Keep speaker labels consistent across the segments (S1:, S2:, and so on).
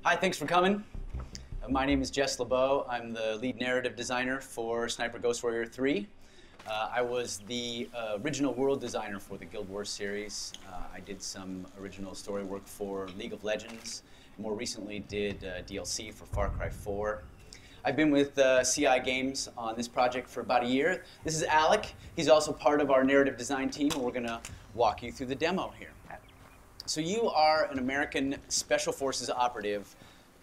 S1: Hi, thanks for coming. My name is Jess LeBeau. I'm the lead narrative designer for Sniper Ghost Warrior 3. I was the original world designer for the Guild Wars series. I did some original story work for League of Legends. More recently did DLC for Far Cry 4. I've been with CI Games on this project for about a year. This is Alec. He's also part of our narrative design team, and we're going to walk you through the demo here. So you are an American Special Forces operative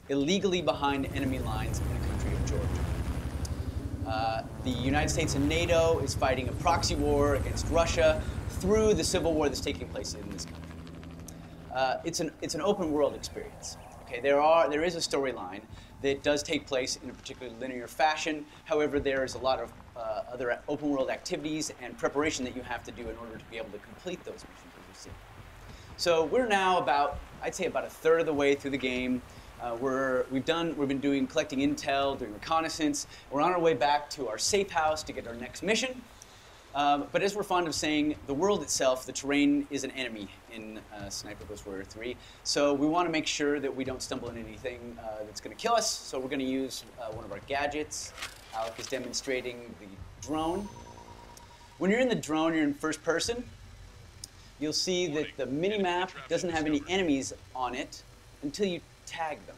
S1: illegally behind enemy lines in the country of Georgia. The United States and NATO is fighting a proxy war against Russia through the civil war that's taking place in this country. It's an open world experience. Okay, there is a storyline that does take place in a particularly linear fashion. However, there is a lot of other open world activities and preparation that you have to do in order to be able to complete those missions, as you see. So we're now I'd say about a third of the way through the game. We've been collecting intel, doing reconnaissance. We're on our way back to our safe house to get our next mission. But as we're fond of saying, the world itself, the terrain, is an enemy in Sniper Ghost Warrior 3. So we want to make sure that we don't stumble into anything that's going to kill us. So we're going to use one of our gadgets. Alec is demonstrating the drone. When you're in the drone, you're in first person. You'll see that the mini-map doesn't have any enemies on it until you tag them.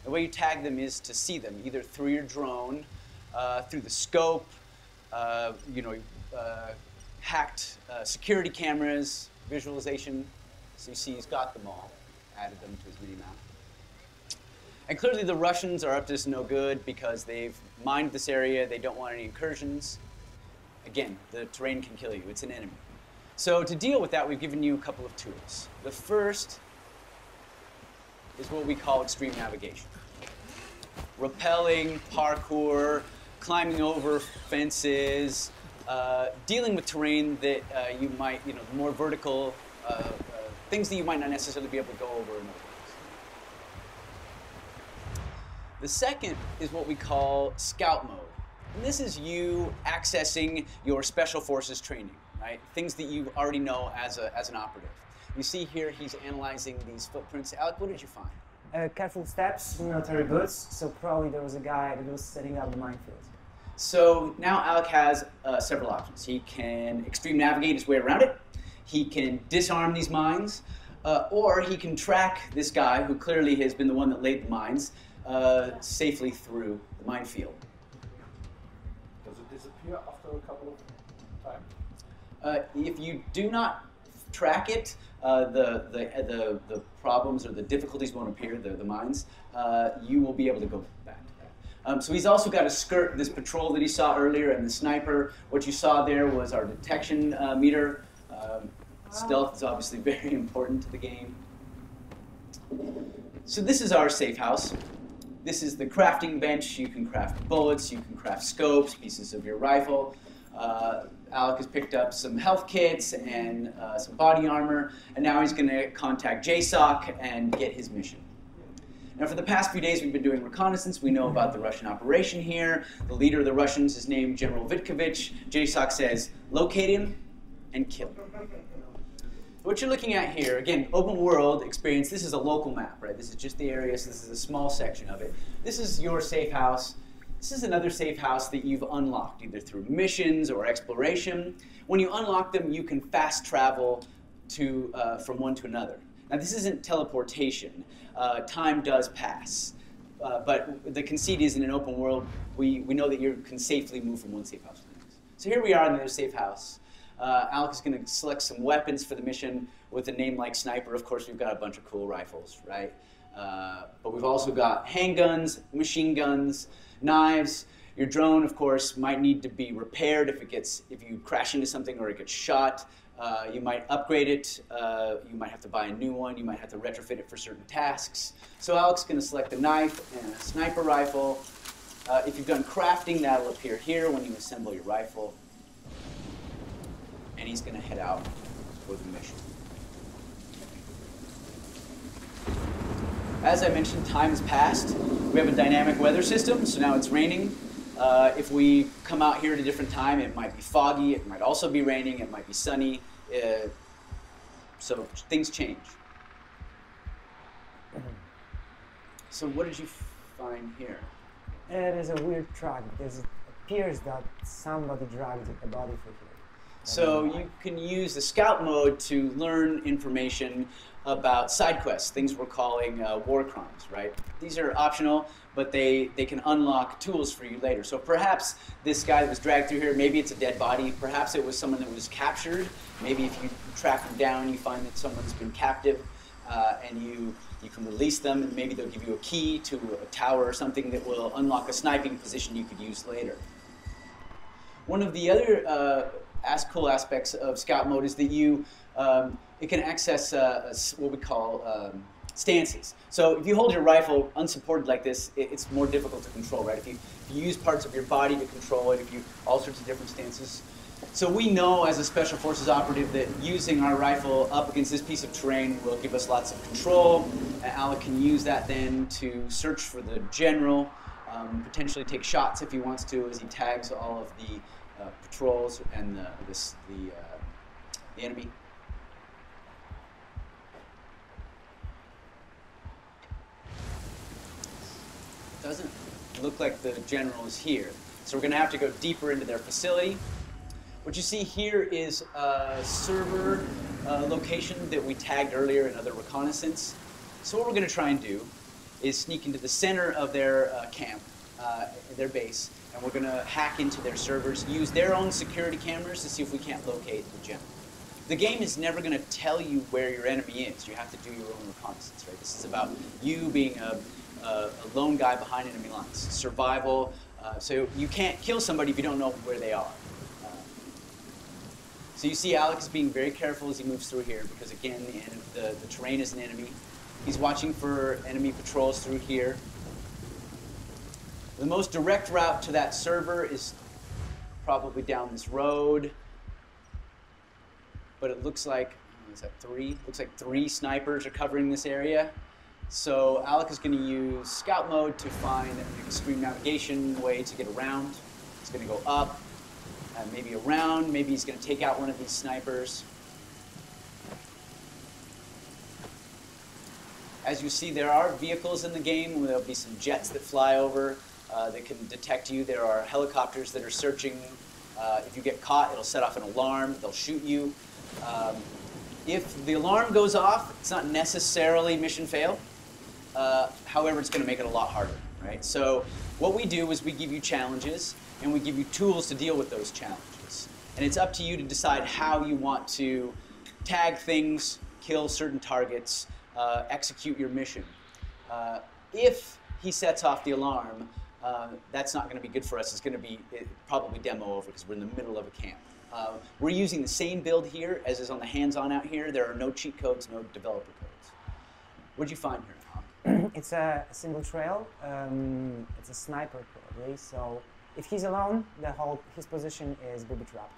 S1: The way you tag them is to see them, either through your drone, through the scope, hacked security cameras, visualization. So you see he's got them all, added them to his mini-map. And clearly the Russians are up to this no good because they've mined this area, they don't want any incursions. Again, the terrain can kill you, it's an enemy. So to deal with that, we've given you a couple of tools. The first is what we call extreme navigation. Rappelling, parkour, climbing over fences, dealing with terrain that you might, more vertical, things that you might not necessarily be able to go over in other ways. The second is what we call scout mode. And this is you accessing your special forces training. Right? Things that you already know as an operative. You see here he's analyzing these footprints. Alec, what did you find?
S2: Careful steps, military boots, so probably there was a guy that was setting up the minefield.
S1: So now Alec has several options. He can extreme navigate his way around it, he can disarm these mines, or he can track this guy, who clearly has been the one that laid the mines, safely through the minefield.
S3: Does it disappear after a couple of times?
S1: If you do not track it, the problems or the difficulties won't appear, the mines. You will be able to go back to that. So he's also got to skirt this patrol that he saw earlier and the sniper. What you saw there was our detection meter. Stealth is obviously very important to the game. So this is our safe house. This is the crafting bench. You can craft bullets, you can craft scopes, pieces of your rifle. Alec has picked up some health kits and some body armor, and now he's going to contact JSOC and get his mission. Now, for the past few days, we've been doing reconnaissance. We know about the Russian operation here. The leader of the Russians is named General Vitkovich. JSOC says, locate him and kill him. What you're looking at here, again, open world experience. This is a local map, right? This is just the area, so this is a small section of it. This is your safe house. This is another safe house that you've unlocked, either through missions or exploration. When you unlock them, you can fast travel from one to another. Now, this isn't teleportation. Time does pass. But the conceit is, in an open world, we know that you can safely move from one safe house to the next. So here we are in the other safe house. Alec is going to select some weapons for the mission with a name like Sniper. Of course, we've got a bunch of cool rifles, right? But we've also got handguns, machine guns, knives. Your drone, of course, might need to be repaired if you crash into something or it gets shot. You might upgrade it. You might have to buy a new one. You might have to retrofit it for certain tasks. So Alec's going to select a knife and a sniper rifle. If you've done crafting, that'll appear here when you assemble your rifle. And he's going to head out for the mission. As I mentioned, time has passed. We have a dynamic weather system, so now it's raining. If we come out here at a different time, it might be foggy, it might also be raining, it might be sunny. So things change. So what did you find here?
S2: It is a weird track because it appears that somebody dragged a body through here.
S1: So you can use the scout mode to learn information about side quests, things we're calling war crimes, right? These are optional, but they can unlock tools for you later. So perhaps this guy that was dragged through here, maybe it's a dead body, perhaps it was someone that was captured. Maybe if you track them down, you find that someone's been captive, and you can release them, and maybe they'll give you a key to a tower or something that will unlock a sniping position you could use later. One of the other cool aspects of scout mode is that it can access what we call stances. So if you hold your rifle unsupported like this, it's more difficult to control, right? If you use parts of your body to control it, if you all sorts of different stances. So we know as a Special Forces operative that using our rifle up against this piece of terrain will give us lots of control. And Alec can use that then to search for the general, potentially take shots if he wants to as he tags all of the patrols and the enemy. Doesn't look like the general is here. So we're going to have to go deeper into their facility. What you see here is a server location that we tagged earlier in other reconnaissance. So what we're going to try and do is sneak into the center of their camp, their base, and we're going to hack into their servers, use their own security cameras to see if we can't locate the general. The game is never going to tell you where your enemy is. You have to do your own reconnaissance, right? This is about you being a lone guy behind enemy lines. Survival. So you can't kill somebody if you don't know where they are. So you see Alec is being very careful as he moves through here because, again, the terrain is an enemy. He's watching for enemy patrols through here. The most direct route to that server is probably down this road. But it looks like, is that 3? Looks like 3 snipers are covering this area. So Alec is going to use scout mode to find an extreme navigation way to get around. He's going to go up, maybe around, maybe he's going to take out one of these snipers. As you see, there are vehicles in the game. There'll be some jets that fly over that can detect you. There are helicopters that are searching. If you get caught, it'll set off an alarm. They'll shoot you. If the alarm goes off, it's not necessarily mission fail. However, it's going to make it a lot harder, right? So what we do is we give you challenges, and we give you tools to deal with those challenges. And it's up to you to decide how you want to tag things, kill certain targets, execute your mission. If he sets off the alarm, that's not going to be good for us. It's going to be probably demo over because we're in the middle of a camp. We're using the same build here as is on the hands-on out here. There are no cheat codes, no developer codes. What'd you find here?
S2: It's a single trail. It's a sniper probably. So if he's alone, his position is booby-trapped.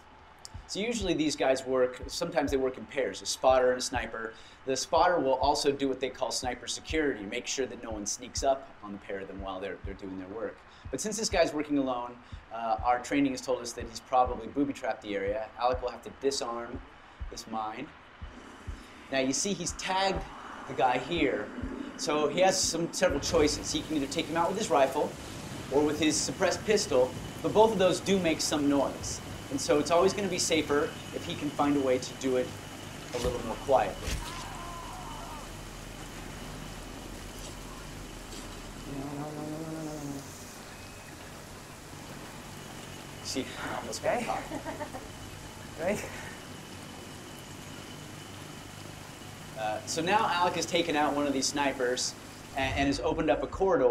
S1: So usually these guys work, sometimes they work in pairs, a spotter and a sniper. The spotter will also do what they call sniper security, make sure that no one sneaks up on the pair of them while they're doing their work. But since this guy's working alone, our training has told us that he's probably booby-trapped the area. Alec will have to disarm this mine. Now you see he's tagged the guy here, so he has several choices. He can either take him out with his rifle or with his suppressed pistol, but both of those do make some noise. And so it's always going to be safer if he can find a way to do it a little more quietly.
S2: No.
S1: See, I almost got caught.
S2: Right?
S1: So now Alec has taken out one of these snipers and has opened up a corridor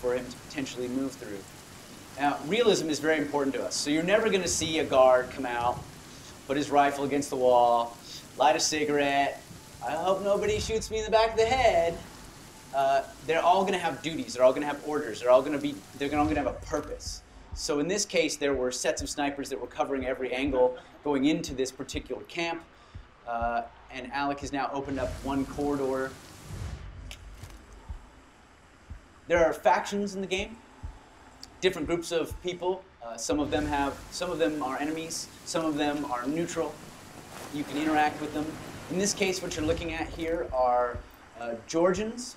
S1: for him to potentially move through. Now, realism is very important to us. So you're never going to see a guard come out, put his rifle against the wall, light a cigarette. I hope nobody shoots me in the back of the head. They're all going to have duties. They're all going to have orders. They're all going to have a purpose. So in this case, there were sets of snipers that were covering every angle going into this particular camp. And Alec has now opened up one corridor. There are factions in the game. Different groups of people. Some of them are enemies. Some of them are neutral. You can interact with them. In this case, what you're looking at here are Georgians.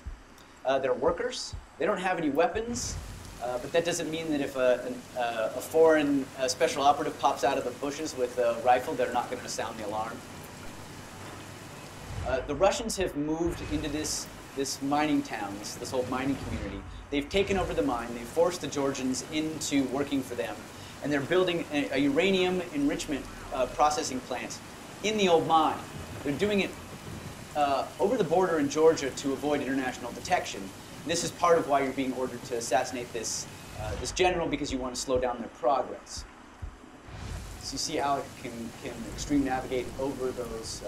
S1: They're workers. They don't have any weapons, but that doesn't mean that if a foreign special operative pops out of the bushes with a rifle, they're not going to sound the alarm. The Russians have moved into this mining town, this old mining community. They've taken over the mine. They've forced the Georgians into working for them, and they're building a uranium enrichment processing plant in the old mine. They're doing it over the border in Georgia to avoid international detection. And this is part of why you're being ordered to assassinate this general, because you want to slow down their progress. So you see Alec can extreme navigate over those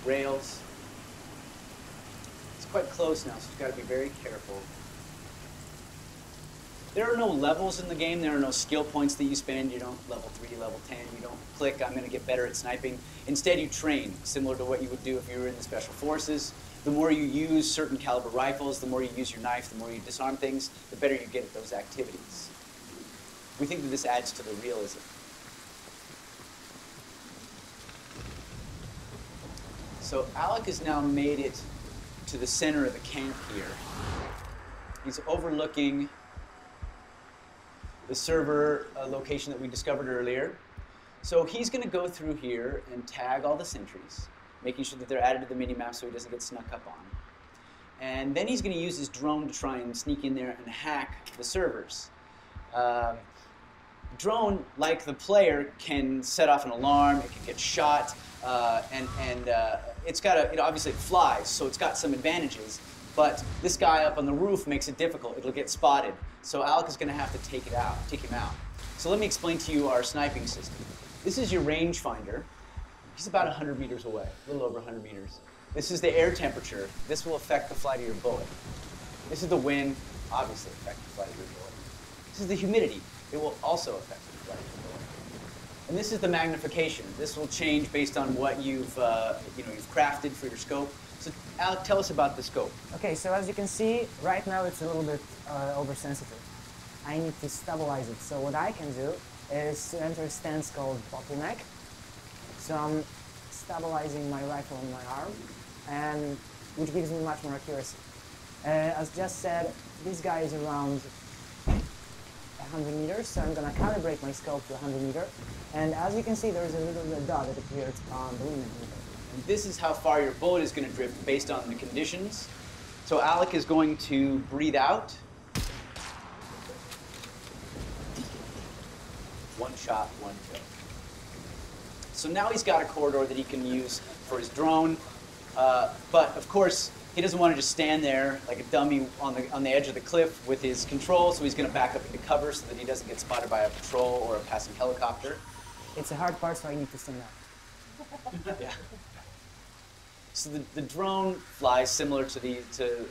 S1: rails. It's quite close now, so you've got to be very careful. There are no levels in the game. There are no skill points that you spend. You don't level 3, level 10. You don't click, I'm going to get better at sniping. Instead, you train, similar to what you would do if you were in the Special Forces. The more you use certain caliber rifles, the more you use your knife, the more you disarm things, the better you get at those activities. We think that this adds to the realism. So Alec has now made it to the center of the camp here. He's overlooking the server location that we discovered earlier. So he's going to go through here and tag all the sentries, making sure that they're added to the mini-map so he doesn't get snuck up on. And then he's going to use his drone to try and sneak in there and hack the servers. Drone, like the player, can set off an alarm, it can get shot, and it's got obviously it flies, so it's got some advantages. But this guy up on the roof makes it difficult. It'll get spotted. So Alec is going to have to take him out. So let me explain to you our sniping system. This is your rangefinder. He's about 100 meters away, a little over 100 meters. This is the air temperature. This will affect the flight of your bullet. This is the wind, obviously affect the flight of your bullet. This is the humidity. It will also affect the flight of your bullet. And this is the magnification. This will change based on what you've crafted for your scope. So Alec, tell us about the scope.
S2: Okay, so as you can see, right now it's a little bit oversensitive. I need to stabilize it. So what I can do is to enter a stance called bottleneck. So I'm stabilizing my rifle on my arm, and which gives me much more accuracy. As just said, this guy is around 100 meters, so I'm going to calibrate my scope to 100 meters. And as you can see, there's a little red dot that appeared on the limit meter.
S1: And this is how far your bullet is going to drift based on the conditions. So Alec is going to breathe out. One shot, one kill. So now he's got a corridor that he can use for his drone. But of course, he doesn't want to just stand there like a dummy on the edge of the cliff with his control, so he's going to back up into cover so that he doesn't get spotted by a patrol or a passing helicopter.
S2: It's a hard part, so I need to stand up.
S1: Yeah. So the drone flies similar to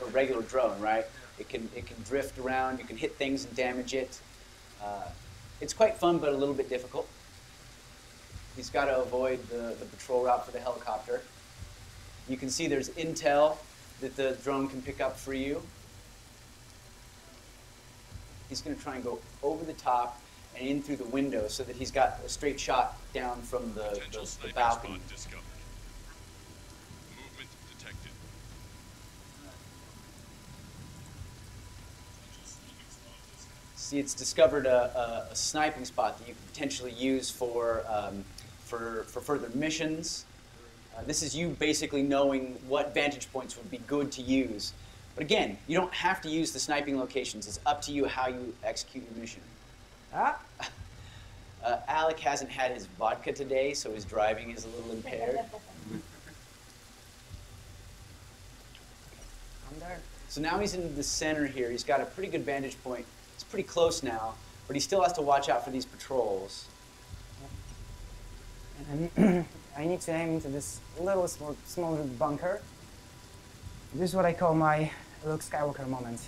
S1: a regular drone, right? It can drift around. You can hit things and damage it. It's quite fun, but a little bit difficult. He's got to avoid the patrol route for the helicopter. You can see there's intel that the drone can pick up for you. He's going to try and go over the top and in through the window so that he's got a straight shot down from the balcony.
S4: Movement detected.
S1: See, it's discovered a sniping spot that you can potentially use for further missions. This is you basically knowing what vantage points would be good to use. But again, you don't have to use the sniping locations. It's up to you how you execute your mission. Alec hasn't had his vodka today, so his driving is a little impaired.
S2: I'm there.
S1: So now he's in the center here. He's got a pretty good vantage point. He's pretty close now, but he still has to watch out for these patrols.
S2: And I need to aim into this little smaller bunker. This is what I call my Luke Skywalker moment.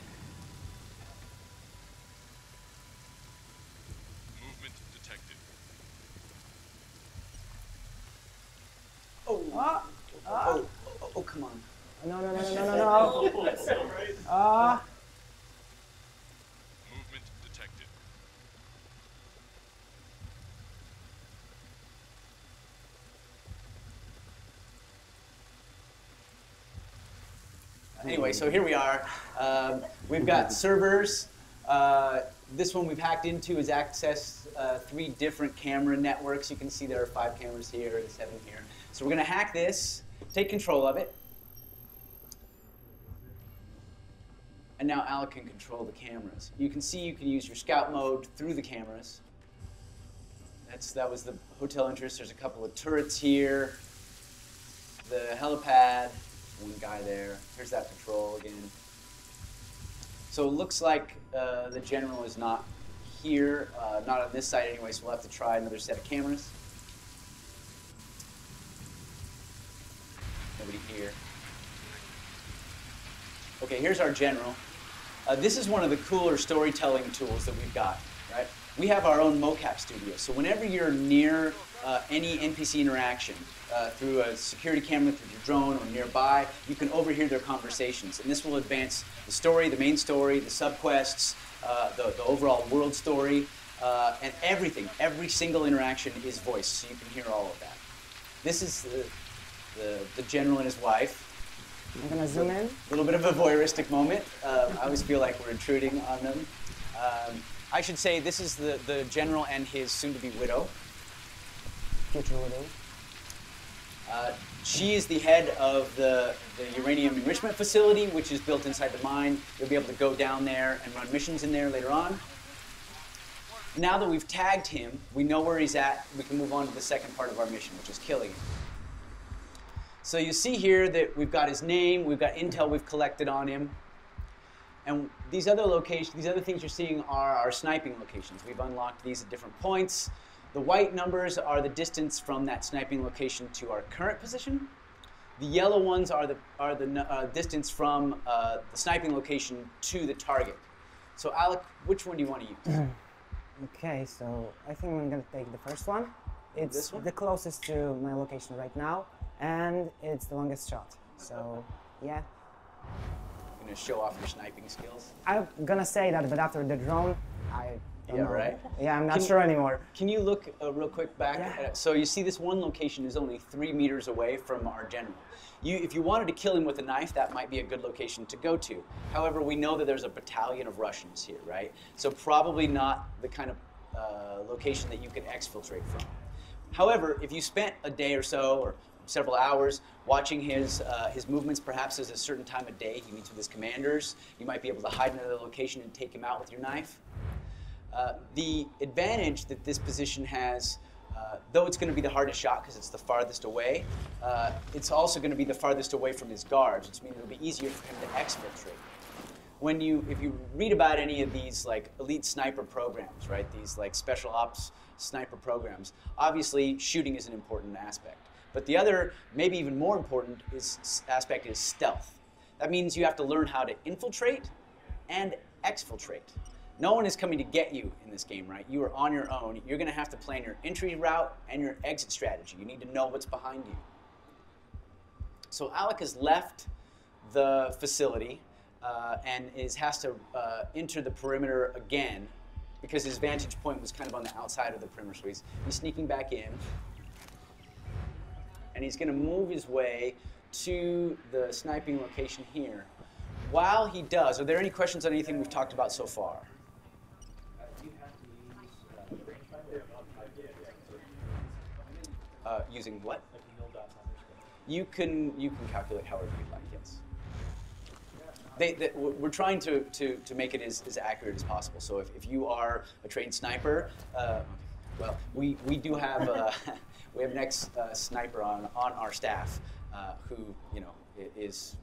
S4: Movement detected.
S1: Oh, come on.
S2: No.
S4: That's so right. Movement detected.
S1: Anyway, so here we are. We've got servers. This one we've hacked into is access 3 different camera networks. You can see there are 5 cameras here and 7 here. So we're going to hack this, take control of it. And now Alec can control the cameras. You can see you can use your scout mode through the cameras. That was the hotel entrance. There's a couple of turrets here. The helipad. One guy there. Here's that patrol again. So it looks like the general is not here, not on this side anyway, so we'll have to try another set of cameras. Nobody here. Okay, here's our general. This is one of the cooler storytelling tools that we've got, right? We have our own mocap studio, so whenever you're near any NPC interaction, through a security camera, through your drone, or nearby, you can overhear their conversations. And this will advance the story, the main story, the subquests, the overall world story, and everything. Every single interaction is voiced, so you can hear all of that. This is the general and his wife.
S2: I'm going to zoom in.
S1: A little bit of a voyeuristic moment. I always feel like we're intruding on them. I should say this is the general and his soon-to-be widow.
S2: Future widow.
S1: She is the head of the uranium enrichment facility, which is built inside the mine. You'll be able to go down there and run missions in there later on. Now that we've tagged him, we know where he's at, we can move on to the second part of our mission, which is killing him. So you see here that we've got his name, we've got intel we've collected on him. And these other locations, these other things you're seeing are our sniping locations. We've unlocked these at different points. The white numbers are the distance from that sniping location to our current position. The yellow ones are the distance from the sniping location to the target. So Alec, which one do you want to use?
S2: Okay, so I think I'm going to take the first one. It's
S1: This one?
S2: the closest to my location right now, and it's the longest shot. So, yeah.
S1: You're going to show off your sniping skills?
S2: I'm going to say that, but after the drone, I don't know.
S1: Right?
S2: Yeah, I'm not sure anymore.
S1: Can you look real quick back?
S2: Yeah.
S1: So you see this one location is only 3 meters away from our general. If you wanted to kill him with a knife, that might be a good location to go to. However, we know that there's a battalion of Russians here, right? So probably not the kind of location that you can exfiltrate from. However, if you spent a day or so, or several hours, watching his movements, perhaps there's a certain time of day he meets with his commanders, you might be able to hide in another location and take him out with your knife. The advantage that this position has, though it's going to be the hardest shot because it's the farthest away, it's also going to be the farthest away from his guards, which means it'll be easier for him to exfiltrate. If you read about any of these like elite sniper programs, right? These like special ops sniper programs, obviously shooting is an important aspect. But the other, maybe even more important, aspect is stealth. That means you have to learn how to infiltrate and exfiltrate. No one is coming to get you in this game, right? You are on your own. You're going to have to plan your entry route and your exit strategy. You need to know what's behind you. So Alec has left the facility and has to enter the perimeter again because his vantage point was kind of on the outside of the perimeter. So he's sneaking back in. And he's going to move his way to the sniping location here. While he does, are there any questions on anything we've talked about so far? Using what? You can calculate however you'd like, yes. We're trying to make it as accurate as possible. So if you are a trained sniper, well, we do have we have an ex-sniper on our staff who is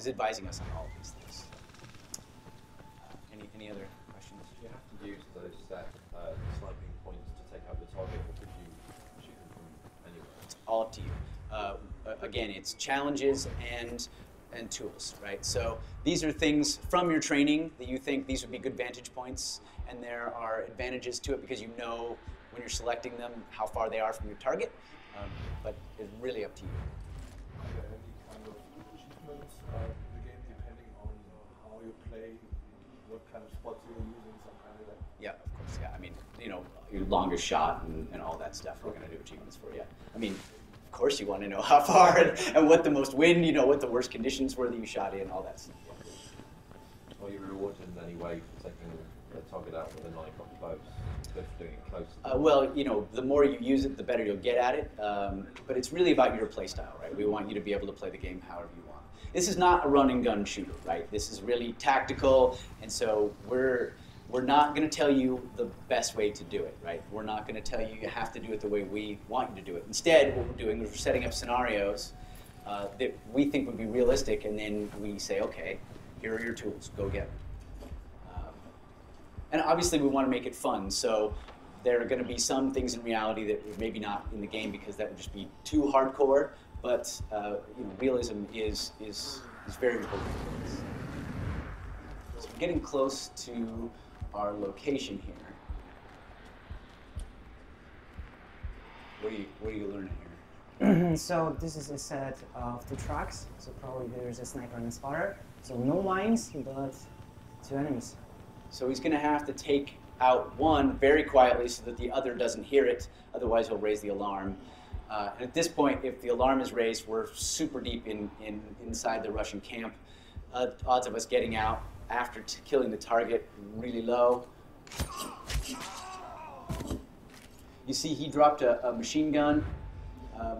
S1: advising us on all of these things. Any other questions?
S3: Do you have to use those sniping points to take out the target, or could you shoot them from anywhere?
S1: It's all up to you. Again, it's challenges and tools, right? So these are things from your training that you think these would be good vantage points, and there are advantages to it because you know when you're selecting them how far they are from your target, but it's really up to you.
S3: Are there any kind of achievements in the game depending on how you play, what kind of spots you're using, some kind of that?
S1: Yeah, of course, yeah. I mean, your longest shot and all that stuff, we're going to do achievements for you. I mean, of course you want to know how far and what the most wind, you know, what the worst conditions were that you shot in, all that stuff.
S5: Are you rewarded in any way for taking the target out with a knife up close, instead of doing it close?
S1: Well, you know, the more you use it, the better you'll get at it. But it's really about your play style, right? We want you to be able to play the game however you want. This is not a run and gun shooter, right? This is really tactical, and so we're not going to tell you the best way to do it, right? We're not going to tell you you have to do it the way we want you to do it. Instead, what we're doing is we're setting up scenarios that we think would be realistic, and then we say, okay, here are your tools, go get them. And obviously we want to make it fun, so there are going to be some things in reality that are maybe not in the game because that would just be too hardcore, but you know, realism is very important for us. So we're getting close to our location here. What are you learning here?
S2: So this is a set of 2 tracks, so probably there's a sniper and a spotter. So no mines, but 2 enemies.
S1: So he's going to have to take out one very quietly so that the other doesn't hear it, otherwise he'll raise the alarm. And at this point, if the alarm is raised, we're super deep inside the Russian camp. Odds of us getting out after killing the target really low. You see he dropped a machine gun.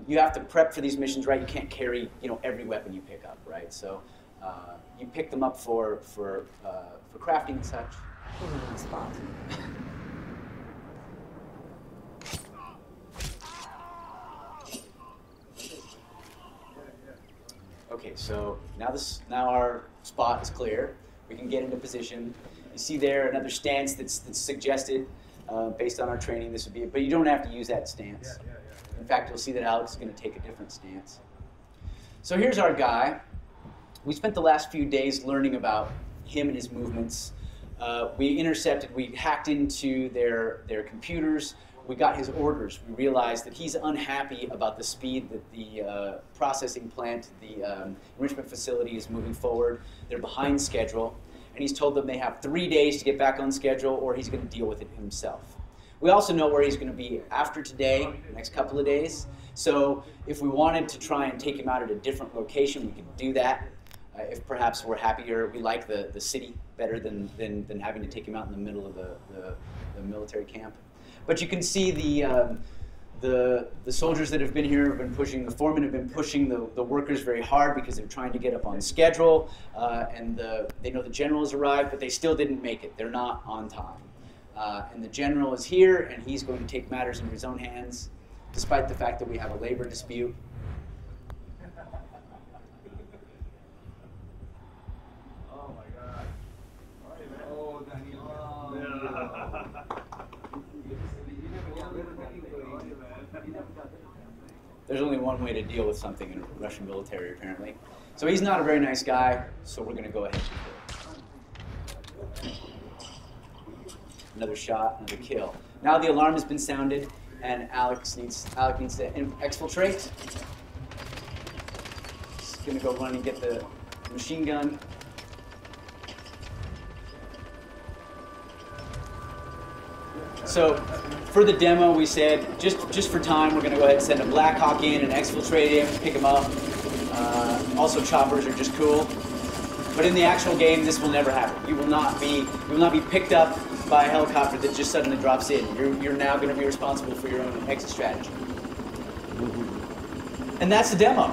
S1: You have to prep for these missions, right? You can't carry, you know, every weapon you pick up, right? So you pick them up for crafting and such.
S2: This is a nice spot.
S1: Okay, so now our spot is clear. We can get into position. You see there another stance that's suggested based on our training. This would be, but you don't have to use that stance. In fact, you'll see that Alex is going to take a different stance. So here's our guy. We spent the last few days learning about him and his movements. We hacked into their computers. We got his orders. We realized that he's unhappy about the speed that the processing plant, the enrichment facility is moving forward. They're behind schedule. And he's told them they have 3 days to get back on schedule or he's going to deal with it himself. We also know where he's going to be after today, the next couple of days. So if we wanted to try and take him out at a different location, we could do that. If perhaps we're happier, we like the city better than having to take him out in the middle of the military camp. But you can see the soldiers that have been here have been pushing, the foremen have been pushing the workers very hard because they're trying to get up on schedule. And they know the general has arrived, but they still didn't make it. They're not on time. And the general is here, and he's going to take matters into his own hands, despite the fact that we have a labor dispute.
S3: Oh my God.
S5: Oh, Daniel.
S1: There's only one way to deal with something in Russian military, apparently. So he's not a very nice guy, so we're going to go ahead and kill him. Another shot, another kill. Now the alarm has been sounded, and Alec needs to exfiltrate. He's going to go run and get the machine gun. So for the demo, we said, just for time, we're going to go ahead and send a Black Hawk in and exfiltrate him, pick him up. Also, choppers are just cool. But in the actual game, this will never happen. You will not be picked up by a helicopter that just suddenly drops in. You're now going to be responsible for your own exit strategy. And that's the demo.